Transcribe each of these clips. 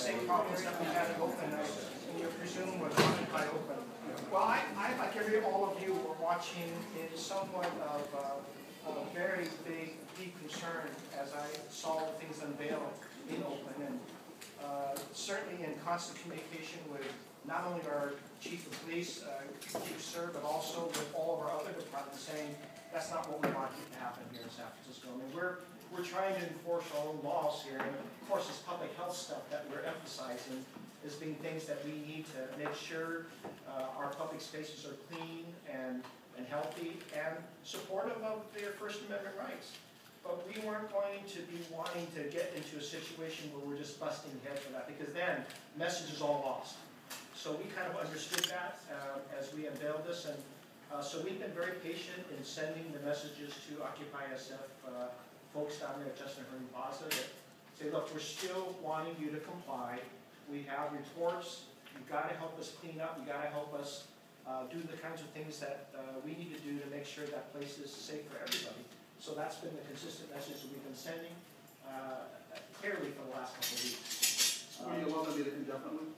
same problems that we had in Oakland, and you presume with Occupy Oakland. Well, I like all of you, were watching in somewhat of a very big, deep concern as I saw the things unveiled in Oakland, and certainly in constant communication with not only our chief of police, Chief Sir, but also with all of our other departments, saying that's not what we want to happen here in San Francisco. I mean, we're trying to enforce our own laws here, and of course, this public health stuff that we're emphasizing is being things that we need to make sure our public spaces are clean and healthy and supportive of their First Amendment rights. But we weren't going to be wanting to get into a situation where we're just busting heads for that, because then the message is all lost. So we kind of understood that as we unveiled this, and so we've been very patient in sending the messages to Occupy SF folks down there at Chestnut Hill Plaza that say, look, we're still wanting you to comply. We have reports. You've got to help us clean up. You've got to help us do the kinds of things that we need to do to make sure that place is safe for everybody. So that's been the consistent message that we've been sending clearly for the last couple of weeks. Will you allow them to indefinitely?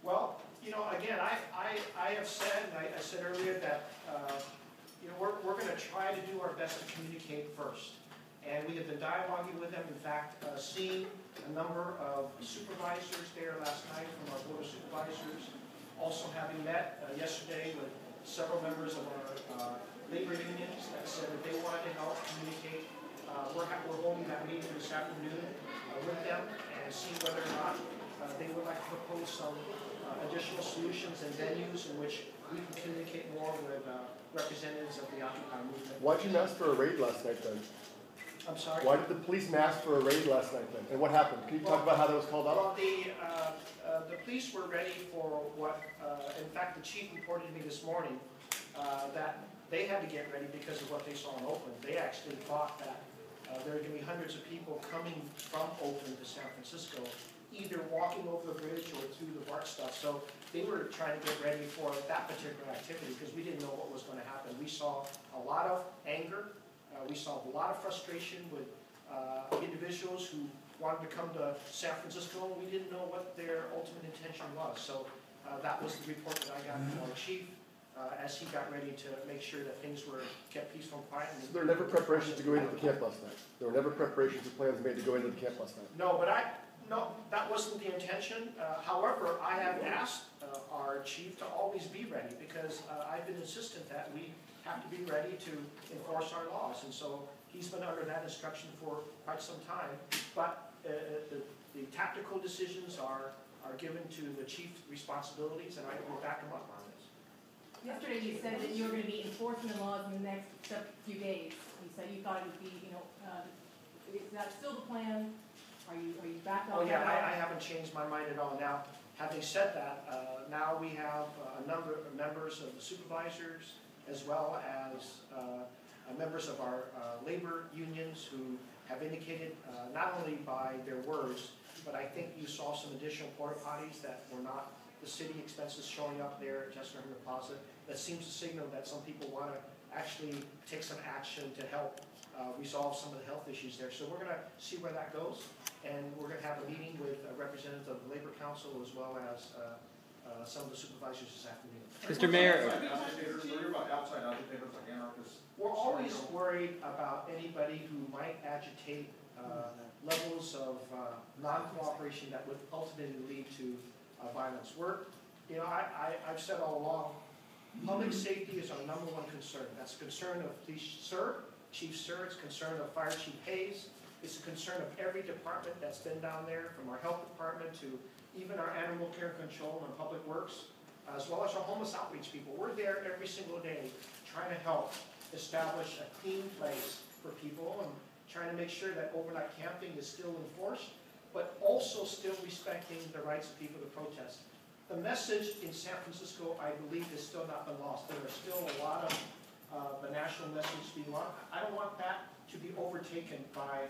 Well, you know, again, I have said, and I said earlier that you know, we're going to try to do our best to communicate first. And we have been dialoguing with them. In fact, seeing a number of supervisors there last night from our Board of Supervisors. Also having met yesterday with several members of our labor unions that said that they wanted to help communicate. We're holding that meeting this afternoon with them and see whether or not they would like to propose some additional solutions and venues in which we can communicate more with representatives of the Occupy movement. Why did you mask for a raid last night then? I'm sorry? Why did the police mask for a raid last night then? And what happened? Can you talk about how that was called out? Well, the police were ready for what, in fact, the chief reported to me this morning that they had to get ready because of what they saw in Oakland. They actually thought that there were going to be hundreds of people coming from Oakland to San Francisco, either walking over the bridge or through the BART stuff. So they were trying to get ready for that particular activity because we didn't know what was going to happen. We saw a lot of anger. We saw a lot of frustration with individuals who wanted to come to San Francisco, and we didn't know what their ultimate intention was. So that was the report that I got from our chief as he got ready to make sure that things were kept peaceful and quiet. So there were never preparations to go into the camp last night? There were never preparations or plans made to go into the camp last night? No, but no, that wasn't the intention. However, I have asked our chief to always be ready because I've been insistent that we have to be ready to enforce our laws. And so he's been under that instruction for quite some time. But the tactical decisions are given to the chief's responsibilities, and I will back him up on this. Yesterday you said that you were going to be enforcing the laws in the next few days. You said you thought it would be, you know, is that still the plan? Are you back on that? Oh yeah, I haven't changed my mind at all. Now, having said that, now we have a number of members of the supervisors as well as members of our labor unions who have indicated not only by their words, but I think you saw some additional porta potties that were not the city expenses showing up there at Chestnut Hill Plaza. That seems to signal that some people want to actually take some action to help resolve some of the health issues there. So we're going to see where that goes, and we're going to have a meeting with representatives of the Labor Council as well as some of the supervisors this afternoon. Mr. Mayor. We're always worried about anybody who might agitate levels of non-cooperation that would ultimately lead to violence. I've said all along, public safety is our #1 concern. That's a concern of Chief Sir, it's a concern of Fire Chief Hayes, it's a concern of every department that's been down there, from our health department to even our animal care control and public works, as well as our homeless outreach people. We're there every single day trying to help establish a clean place for people and trying to make sure that overnight camping is still enforced, but also still respecting the rights of people to protest. The message in San Francisco, I believe, has still not been lost. There are still a lot of the national message being lost. I don't want that to be overtaken by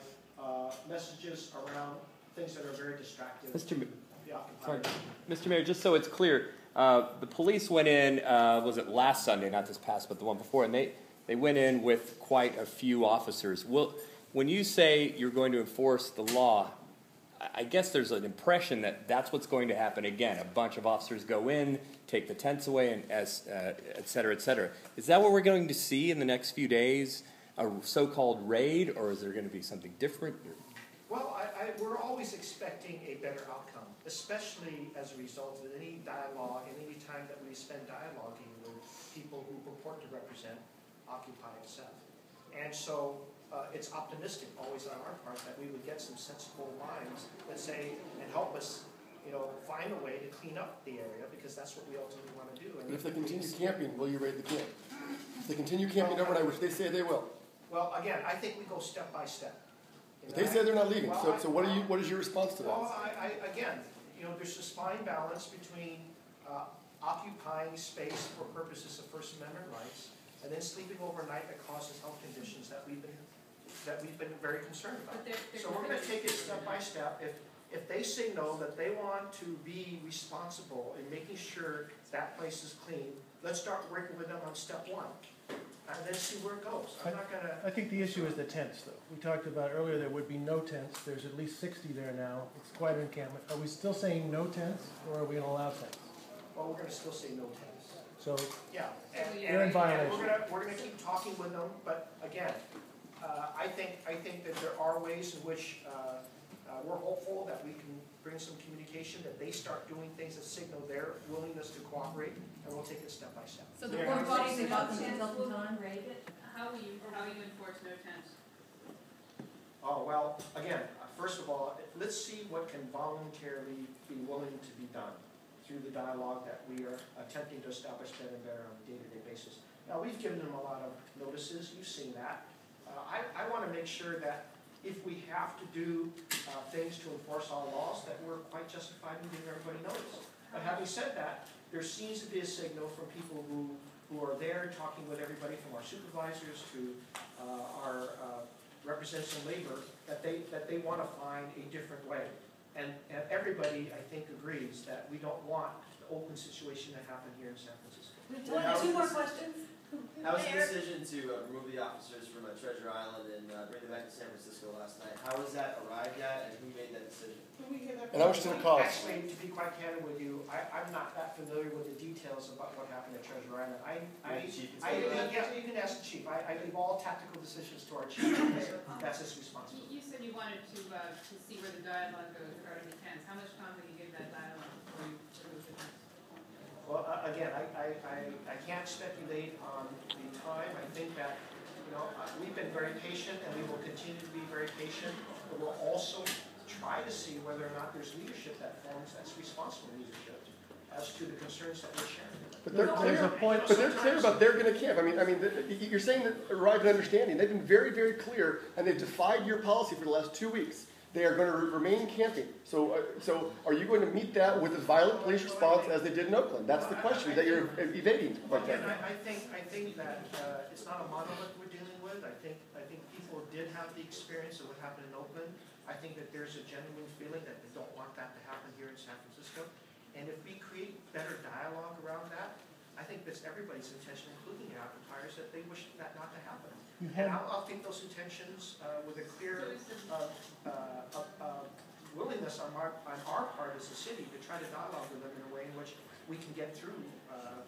messages around things that are very distracting. Mr. Mayor, just so it's clear, the police went in, was it last Sunday, not this past, but the one before, and they went in with quite a few officers. When you say you're going to enforce the law, I guess there's an impression that that's what's going to happen again. A bunch of officers go in, take the tents away, and et cetera, et cetera. Is that what we're going to see in the next few days? A so-called raid, or is there going to be something different? Well, we're always expecting a better outcome, especially as a result of any dialogue and any time that we spend dialoguing with people who purport to represent Occupy itself. And so it's optimistic always on our part that we would get some sensible minds that say, and help us, find a way to clean up the area, because that's what we ultimately want to do. And But if they continue camping, will you raid the camp? If they continue camping overnight, which they say they will. Well, again, I think we go step by step. But they say they're not leaving, so what is your response to that? Well, again, there's this fine balance between occupying space for purposes of First Amendment rights and then sleeping overnight that causes health conditions that we've been very concerned about. So we're going to take it step by step. If they signal that they want to be responsible in making sure that place is clean, let's start working with them on step one. And then see where it goes. I'm not going to... I think the issue is the tents, though. We talked about earlier there would be no tents. There's at least 60 there now. It's quite an encampment. Are we still saying no tents, or are we going to allow tents? Well, we're going to still say no tents. So Yeah. You're in violation. We're going to keep talking with them, but again, I think that there are ways in which we're hopeful that we can bring some communication, that they start doing things that signal their willingness to cooperate, and we'll take it step by step. So the porta potties and got them until the time, right? How will you enforce no tents? Oh, well, again, first of all, let's see what can voluntarily be willing to be done through the dialogue that we are attempting to establish better and better on a day-to-day basis. Now, we've given them a lot of notices. You've seen that. I want to make sure that if we have to do things to enforce our laws, that we're quite justified in giving everybody notice. But having said that, there seems to be a signal from people who are there talking with everybody from our supervisors to our representatives in labor, that they want to find a different way. And everybody, I think, agrees that we don't want the open situation to happen here in San Francisco. Two more questions. How was the decision to remove the officers from Treasure Island and bring them back to San Francisco last night? How was that arrived at, and who made that decision? And how much did it cost? Actually, to be quite candid with you, I'm not that familiar with the details about what happened at Treasure Island. You can ask the chief. I leave all tactical decisions to our chief. That's his responsibility. You said you wanted to see where the dialogue goes regarding the tents. How much time will you give that dialogue before you remove the tents? Well, again, I can't speculate on the time. I think that, we've been very patient, and we will continue to be very patient, but we'll also try to see whether or not there's leadership that forms that's responsible leadership as to the concerns that we're sharing. But they're clear about they're going to camp. I mean, you're saying that arrived at understanding. They've been very, very clear, and they've defied your policy for the last 2 weeks. They are going to remain camping. So are you going to meet that with a violent police response as they did in Oakland? That's the question that you're evading. Again, I think that it's not a monolith we're dealing with. I think people did have the experience of what happened in Oakland. I think that there's a genuine feeling that they don't want that to happen here in San Francisco. And if we create better dialogue around that, I think that's everybody's intention, including the occupiers, that they wish that not to happen. And I'll take those intentions with a clear willingness on our part as a city to try to dialogue with them in a way in which we can get through.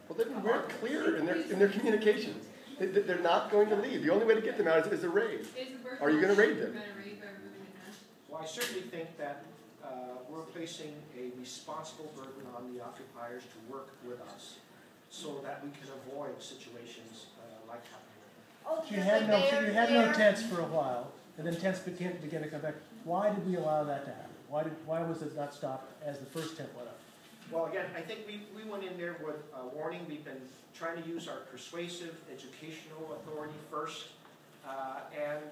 Well, they've been very clear in their communications. They're not going to leave. The only way to get them out is a raid. Are you going to raid them? Well, I certainly think that we're placing a responsible burden on the occupiers to work with us so that we can avoid situations like happening. you had no tents for a while, and then tents began to come back. Why did we allow that to happen? Why was it not stopped as the first tent went up? Well, again, I think we went in there with a warning. We've been trying to use our persuasive educational authority first, and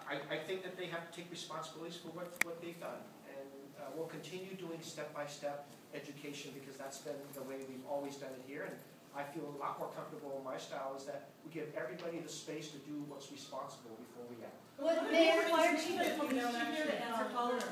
I think that they have to take responsibilities for what they've done. And we'll continue doing step-by-step education because that's been the way we've always done it here. And I feel a lot more comfortable in my style is that we give everybody the space to do what's responsible before we act. What, Mayor, fire chief, is here to answer follow-up